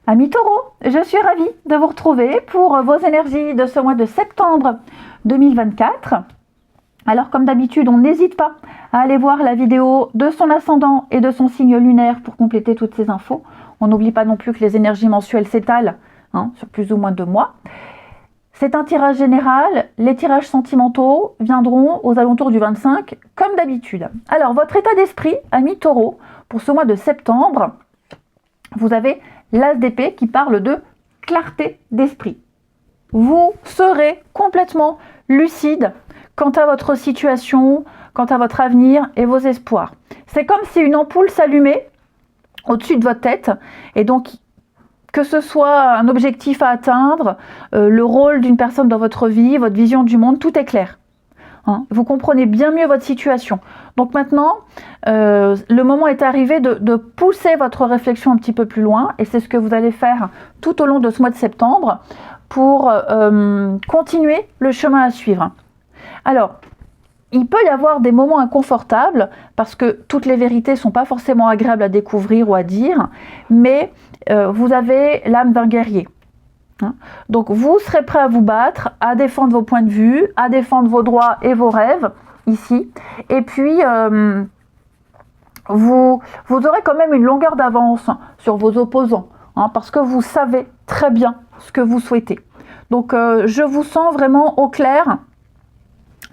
Amis taureaux, je suis ravie de vous retrouver pour vos énergies de ce mois de septembre 2024. Alors comme d'habitude, on n'hésite pas à aller voir la vidéo de son ascendant et de son signe lunaire pour compléter toutes ces infos. On n'oublie pas non plus que les énergies mensuelles s'étalent sur plus ou moins 2 mois. C'est un tirage général, les tirages sentimentaux viendront aux alentours du 25 comme d'habitude. Alors votre état d'esprit, amis taureaux, pour ce mois de septembre, vous avez l'as d'épée qui parle de clarté d'esprit. Vous serez complètement lucide quant à votre situation, quant à votre avenir et vos espoirs. C'est comme si une ampoule s'allumait au-dessus de votre tête et donc que ce soit un objectif à atteindre, le rôle d'une personne dans votre vie, votre vision du monde, tout est clair. Vous comprenez bien mieux votre situation. Donc maintenant, le moment est arrivé de pousser votre réflexion un petit peu plus loin et c'est ce que vous allez faire tout au long de ce mois de septembre pour continuer le chemin à suivre. Alors, il peut y avoir des moments inconfortables parce que toutes les vérités ne sont pas forcément agréables à découvrir ou à dire, mais vous avez l'âme d'un guerrier. Donc vous serez prêt à vous battre, à défendre vos points de vue, à défendre vos droits et vos rêves, ici. Et puis, vous aurez quand même une longueur d'avance sur vos opposants, parce que vous savez très bien ce que vous souhaitez. Donc je vous sens vraiment au clair.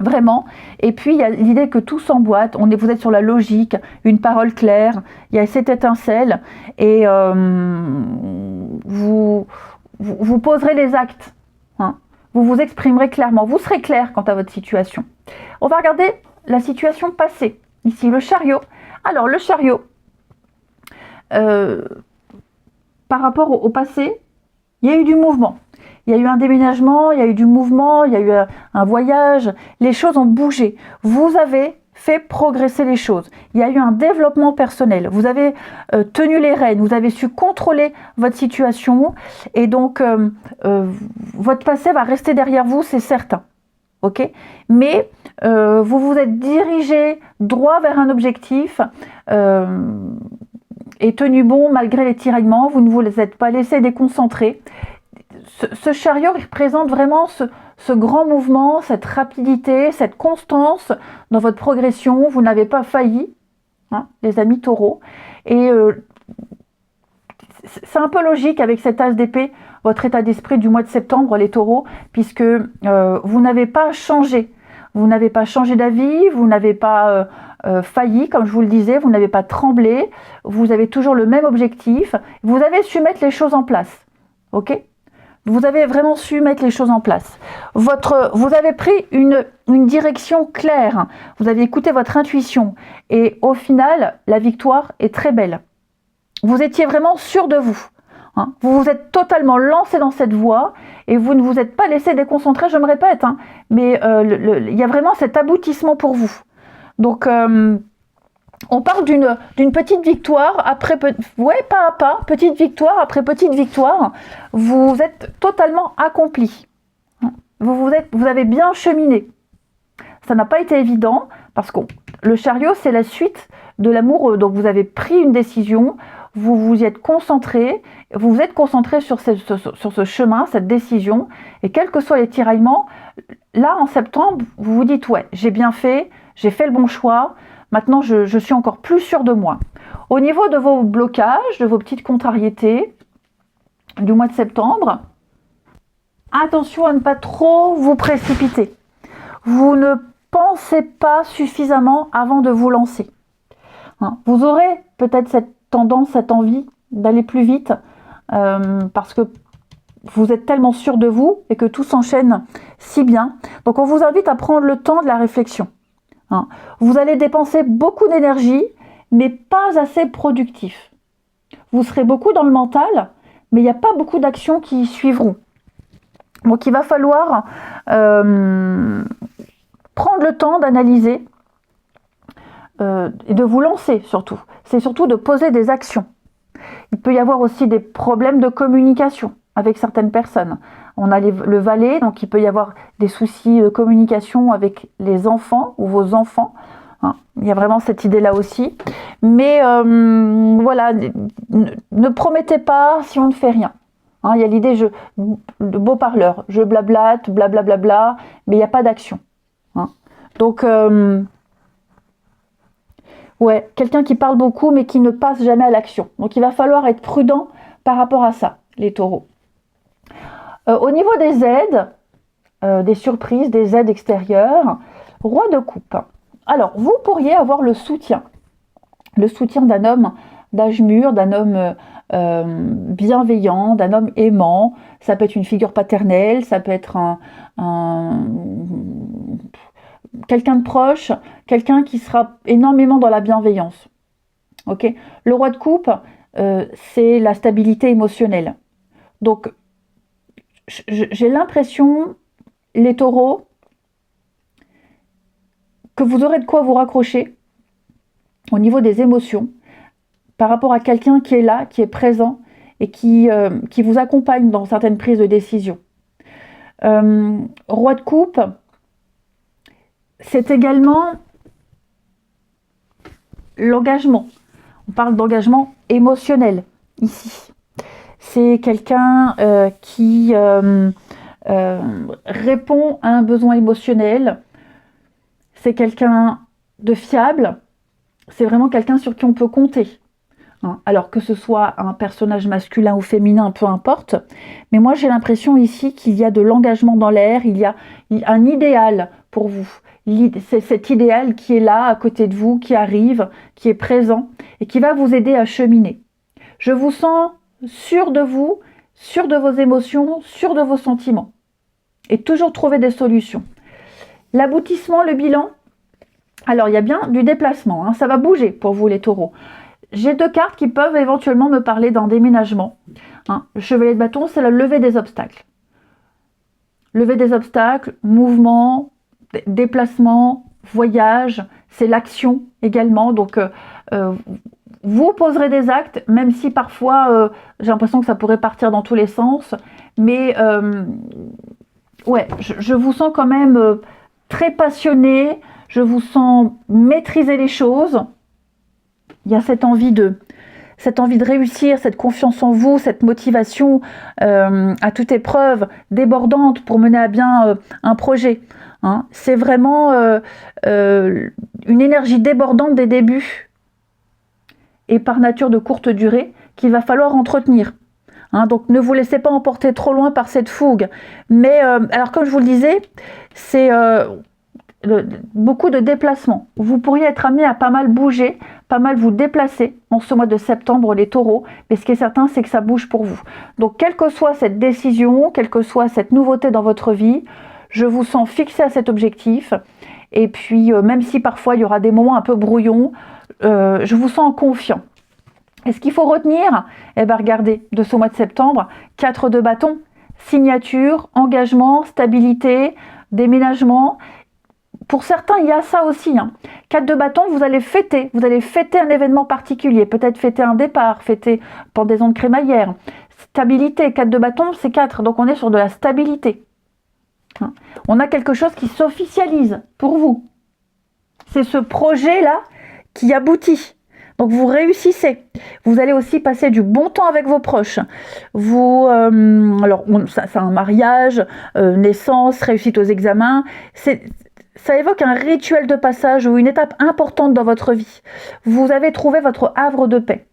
Vraiment. Et puis, il y a l'idée que tout s'emboîte. Vous êtes sur la logique, une parole claire. Il y a cette étincelle. Et vous poserez les actes. Vous vous exprimerez clairement. Vous serez clair quant à votre situation. On va regarder la situation passée. Ici, le chariot. Alors, le chariot, par rapport au passé, il y a eu du mouvement. Il y a eu un déménagement, il y a eu du mouvement, il y a eu un voyage. Les choses ont bougé. Vous avez fait progresser les choses. Il y a eu un développement personnel. Vous avez tenu les rênes, vous avez su contrôler votre situation. Et donc, votre passé va rester derrière vous, c'est certain. Ok ? Mais vous vous êtes dirigé droit vers un objectif et tenu bon malgré les tiraillements. Vous ne vous êtes pas laissé déconcentrer. Ce chariot représente vraiment ce grand mouvement, cette rapidité, cette constance dans votre progression. Vous n'avez pas failli, les amis taureaux. Et c'est un peu logique avec cet as d'épée, votre état d'esprit du mois de septembre, les taureaux, puisque vous n'avez pas changé. Vous n'avez pas changé d'avis, vous n'avez pas failli, comme je vous le disais, vous n'avez pas tremblé, vous avez toujours le même objectif. Vous avez su mettre les choses en place. Ok ? Vous avez vraiment su mettre les choses en place. Vous avez pris une direction claire. Vous avez écouté votre intuition. Et au final, la victoire est très belle. Vous étiez vraiment sûr de vous. Vous vous êtes totalement lancé dans cette voie et vous ne vous êtes pas laissé déconcentrer, je me répète. Mais il y a vraiment cet aboutissement pour vous. Donc, on parle d'une petite victoire après pas à pas, petite victoire après petite victoire. Vous êtes totalement accompli. Vous avez bien cheminé. Ça n'a pas été évident parce que le chariot, c'est la suite de l'amoureux. Donc vous avez pris une décision, vous vous y êtes concentré, vous vous êtes concentré sur ce chemin, cette décision. Et quels que soient les tiraillements, là en septembre, vous vous dites ouais, j'ai bien fait, j'ai fait le bon choix. Maintenant, je suis encore plus sûre de moi. Au niveau de vos blocages, de vos petites contrariétés du mois de septembre, attention à ne pas trop vous précipiter. Vous ne pensez pas suffisamment avant de vous lancer. Vous aurez peut-être cette tendance, cette envie d'aller plus vite parce que vous êtes tellement sûr de vous et que tout s'enchaîne si bien. Donc, on vous invite à prendre le temps de la réflexion. Vous allez dépenser beaucoup d'énergie, mais pas assez productif. Vous serez beaucoup dans le mental, mais il n'y a pas beaucoup d'actions qui suivront. Donc il va falloir prendre le temps d'analyser et de vous lancer surtout. C'est surtout de poser des actions. Il peut y avoir aussi des problèmes de communication avec certaines personnes. On a le valet, donc il peut y avoir des soucis de communication avec les enfants ou vos enfants. hein. Il y a vraiment cette idée-là aussi. Mais voilà, ne promettez pas si on ne fait rien. Hein, il y a l'idée de beau parleur, je blablate, blablabla, mais il n'y a pas d'action. Hein. Donc, ouais, quelqu'un qui parle beaucoup mais qui ne passe jamais à l'action. Donc il va falloir être prudent par rapport à ça, les taureaux. Au niveau des aides, des surprises, des aides extérieures, roi de coupe. Alors, vous pourriez avoir le soutien d'un homme d'âge mûr, d'un homme bienveillant, d'un homme aimant. Ça peut être une figure paternelle, ça peut être quelqu'un de proche, quelqu'un qui sera énormément dans la bienveillance. Okay. Le roi de coupe, c'est la stabilité émotionnelle. Donc, j'ai l'impression, les taureaux, que vous aurez de quoi vous raccrocher au niveau des émotions par rapport à quelqu'un qui est là, qui est présent et qui vous accompagne dans certaines prises de décision. Roi de coupe, c'est également l'engagement. On parle d'engagement émotionnel ici. C'est quelqu'un qui répond à un besoin émotionnel. C'est quelqu'un de fiable. C'est vraiment quelqu'un sur qui on peut compter. Hein, alors que ce soit un personnage masculin ou féminin, peu importe. Mais moi, j'ai l'impression ici qu'il y a de l'engagement dans l'air. Il y a un idéal pour vous. C'est cet idéal qui est là, à côté de vous, qui arrive, qui est présent et qui va vous aider à cheminer. Je vous sens sûr de vous, sûr de vos émotions, sûr de vos sentiments. Et toujours trouver des solutions. L'aboutissement, le bilan, alors il y a bien du déplacement, hein, ça va bouger pour vous les taureaux. J'ai 2 cartes qui peuvent éventuellement me parler d'un déménagement. Hein. Le chevalier de bâton, c'est la levée des obstacles. Lever des obstacles, mouvement, déplacement, voyage, c'est l'action également. Donc, vous poserez des actes, même si parfois, j'ai l'impression que ça pourrait partir dans tous les sens. Mais, ouais, je vous sens quand même très passionné. Je vous sens maîtriser les choses. Il y a cette envie de réussir, cette confiance en vous, cette motivation à toute épreuve débordante pour mener à bien un projet. Hein. C'est vraiment une énergie débordante des débuts et par nature de courte durée qu'il va falloir entretenir. Hein, donc ne vous laissez pas emporter trop loin par cette fougue. Mais alors comme je vous le disais, c'est beaucoup de déplacements. Vous pourriez être amené à pas mal bouger, pas mal vous déplacer en ce mois de septembre, les taureaux. Mais ce qui est certain, c'est que ça bouge pour vous. Donc, quelle que soit cette décision, quelle que soit cette nouveauté dans votre vie, je vous sens fixé à cet objectif. Et puis, même si parfois il y aura des moments un peu brouillons, je vous sens confiant. Et ce qu'il faut retenir, eh bien, regardez, de ce mois de septembre, 4 de bâton, signature, engagement, stabilité, déménagement. Pour certains, il y a ça aussi. 4 de bâton, vous allez fêter un événement particulier, peut-être fêter un départ, fêter pendaison de crémaillère. Stabilité, 4 de bâton, c'est 4, donc on est sur de la stabilité. On a quelque chose qui s'officialise pour vous. C'est ce projet-là qui aboutit. Donc vous réussissez. Vous allez aussi passer du bon temps avec vos proches. Alors c'est un mariage, naissance, réussite aux examens. Ça évoque un rituel de passage ou une étape importante dans votre vie. Vous avez trouvé votre havre de paix.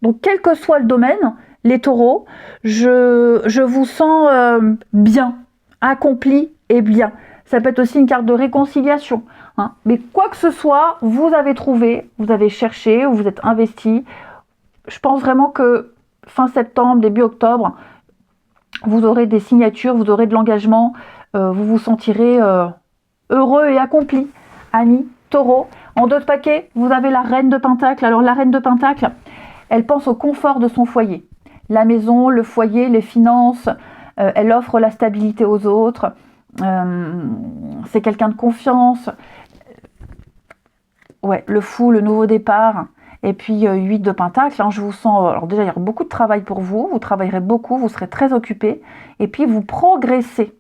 Donc, quel que soit le domaine, les taureaux, je vous sens bien, accompli et bien. Ça peut être aussi une carte de réconciliation. Hein. Mais quoi que ce soit, vous avez trouvé, vous avez cherché, vous vous êtes investi. Je pense vraiment que fin septembre, début octobre, vous aurez des signatures, vous aurez de l'engagement, vous vous sentirez heureux et accompli, amis taureaux. En 2 paquets, vous avez la reine de Pentacle. Alors la reine de Pentacle, elle pense au confort de son foyer. La maison, le foyer, les finances, elle offre la stabilité aux autres. C'est quelqu'un de confiance. Ouais, le fou, le nouveau départ. Et puis 8 de Pentacle, je vous sens... Alors déjà, il y aura beaucoup de travail pour vous. Vous travaillerez beaucoup, vous serez très occupé. Et puis vous progressez.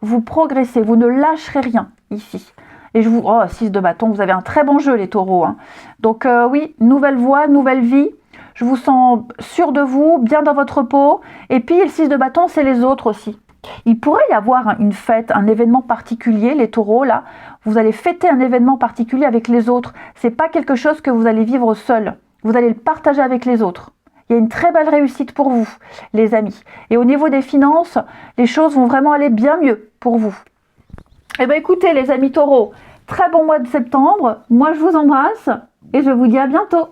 Vous progressez, vous ne lâcherez rien ici. Et je vous... Oh, 6 de bâton, vous avez un très bon jeu les taureaux. Hein. Donc oui, nouvelle voie, nouvelle vie. Je vous sens sûr de vous, bien dans votre peau. Et puis le 6 de bâton, c'est les autres aussi. Il pourrait y avoir une fête, un événement particulier, les taureaux, là. Vous allez fêter un événement particulier avec les autres. C'est pas quelque chose que vous allez vivre seul. Vous allez le partager avec les autres. Il y a une très belle réussite pour vous, les amis. Et au niveau des finances, les choses vont vraiment aller bien mieux pour vous. Eh bien écoutez les amis taureaux, très bon mois de septembre. Moi je vous embrasse et je vous dis à bientôt.